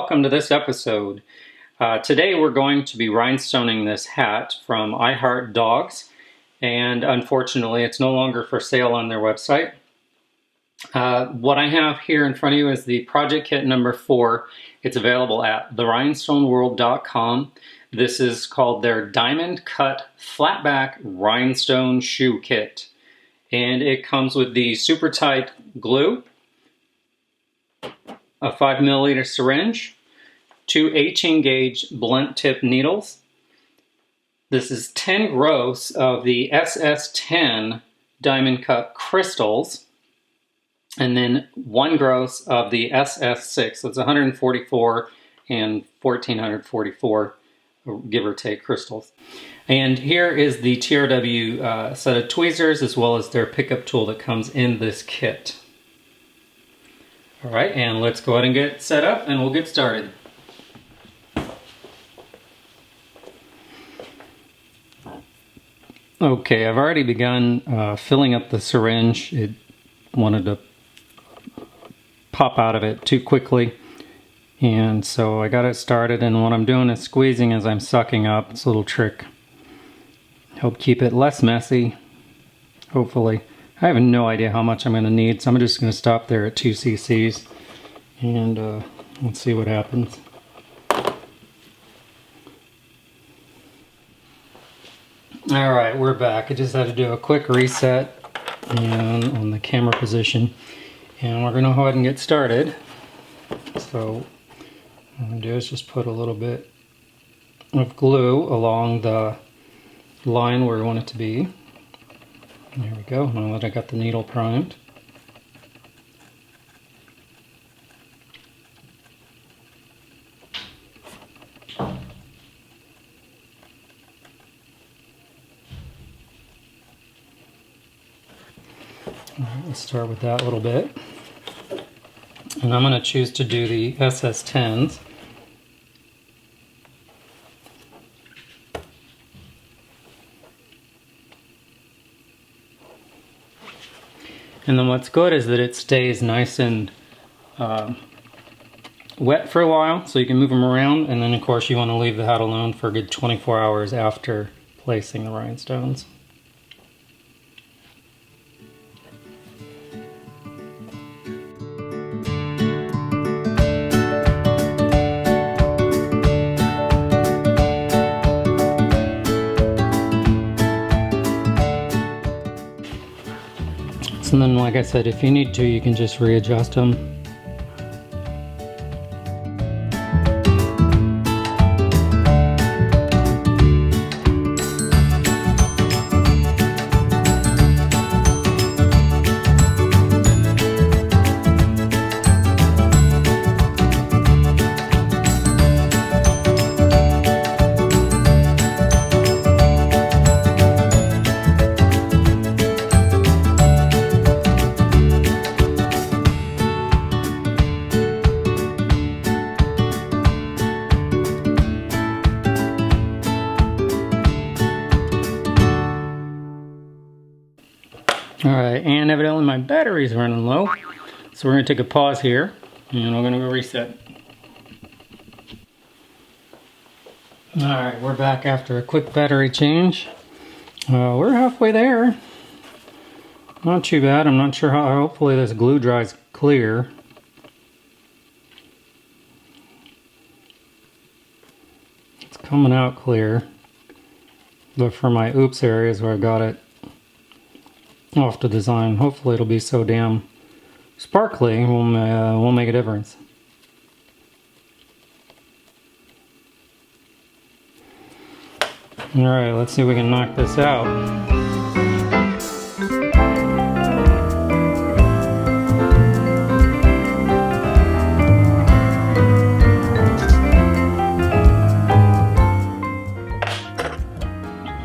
welcome to this episode. Today we're going to be rhinestoning this hat from iHeart Dogs, and unfortunately it's no longer for sale on their website. What I have here in front of you is the project kit number 4. It's available at therhinestoneworld.com. This is called their Diamond Cut Flatback Rhinestone Shoe Kit, and it comes with the super tight glue, a 5mm syringe, 2 18 gauge blunt tip needles. This is 10 gross of the SS6 diamond cut crystals, and then 1 gross of the SS6. So it's 144 and 1444, give or take, crystals. And here is the TRW set of tweezers, as well as their pickup tool that comes in this kit. All right, and let's go ahead and get set up and we'll get started. Okay, I've already begun filling up the syringe. It wanted to pop out of it too quickly, and so I got it started, and what I'm doing is squeezing as I'm sucking up. It's a little trick. Help keep it less messy, hopefully. I have no idea how much I'm going to need, so I'm just going to stop there at 2 cc's and let's see what happens. Alright, we're back. I just had to do a quick reset and on the camera position, and we're going to go ahead and get started. So what I'm going to do is just put a little bit of glue along the line where we want it to be. There we go, now that I got the needle primed. Alright, let's start with that little bit. And I'm going to choose to do the SS10s. And then what's good is that it stays nice and wet for a while, so you can move them around, and then of course you want to leave the hat alone for a good 24 hours after placing the rhinestones. And then, like I said, if you need to, you can just readjust them. Alright, and evidently my battery's running low, so we're going to take a pause here, and we're going to go reset. Alright, we're back after a quick battery change. We're halfway there. Not too bad. I'm not sure how, hopefully this glue dries clear. It's coming out clear. But for my oops areas where I got it off the design, hopefully it'll be so damn sparkly won't make a difference. Alright, let's see if we can knock this out.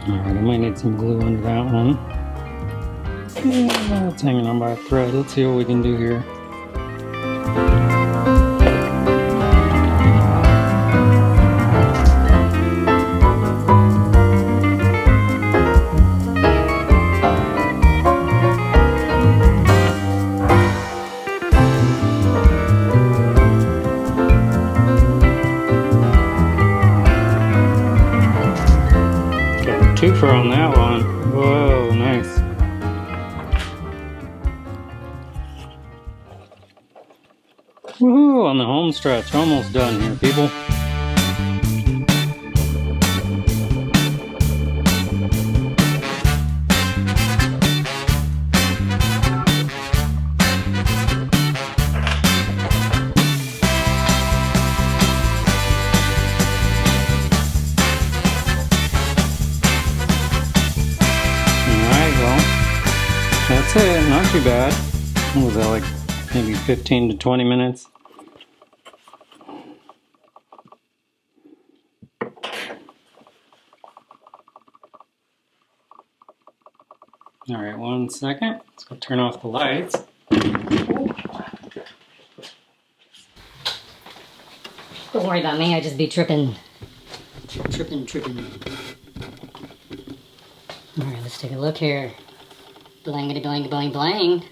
Alright, I might need some glue under that one. It's hanging on by a thread. Let's see what we can do here. Twofer on that one. Whoa, nice. Woohoo, on the home stretch. Almost done here, people. That's it, not too bad. What was that, like maybe 15 to 20 minutes? Alright, 1 second. Let's go turn off the lights. Don't worry about me, I just be tripping. Alright, let's take a look here. Blangity blang blang blang.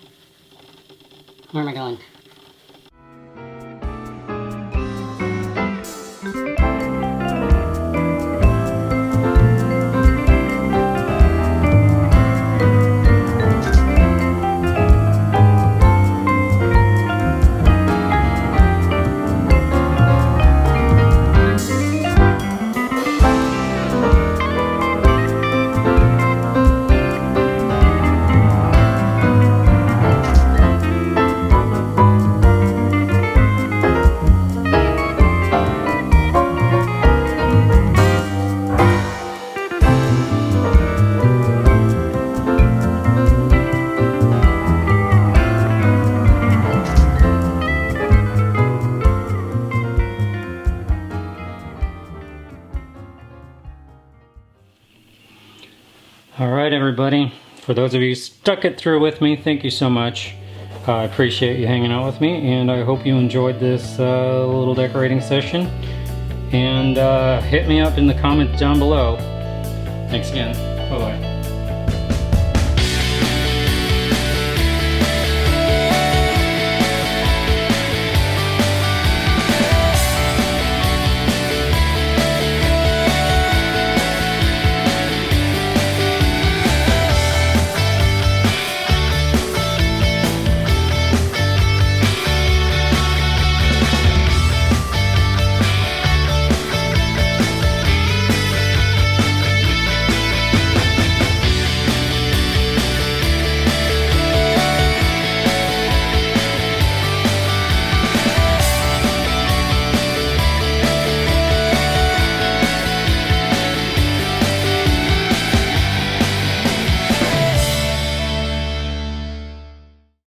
Where am I going? Alright everybody, for those of you who stuck it through with me, thank you so much. I appreciate you hanging out with me, and I hope you enjoyed this little decorating session. And hit me up in the comments down below. Thanks again. Bye-bye.